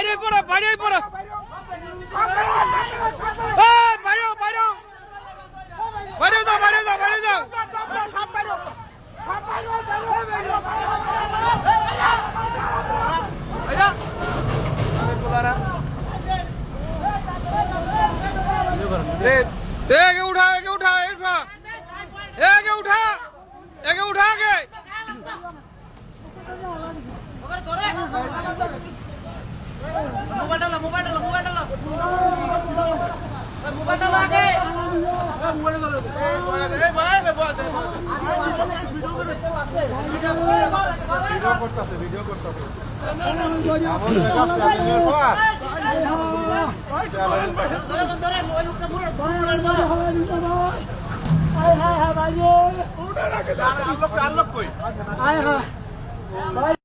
বাইরে পড়ো বাইরে পড়ো বাইরে বাইরে বাইরে যাও বাইরে যাও বাইরে যাও সব বাইরে एके उठा एके उठा एके उठा एके उठा के मोबाइल डालो मोबाइल डालो मोबाइल डालो मोबाइल डालो आगे मोबाइल डालो ए भाई मैं बोल दे वीडियो করতেছে আমার জায়গা ফ্যামিলির পর ধরে ওই লোকটা মোবাইল ধরে হায় হায় হায় ভাই ওটা রাখে আনলক কই হায় হায়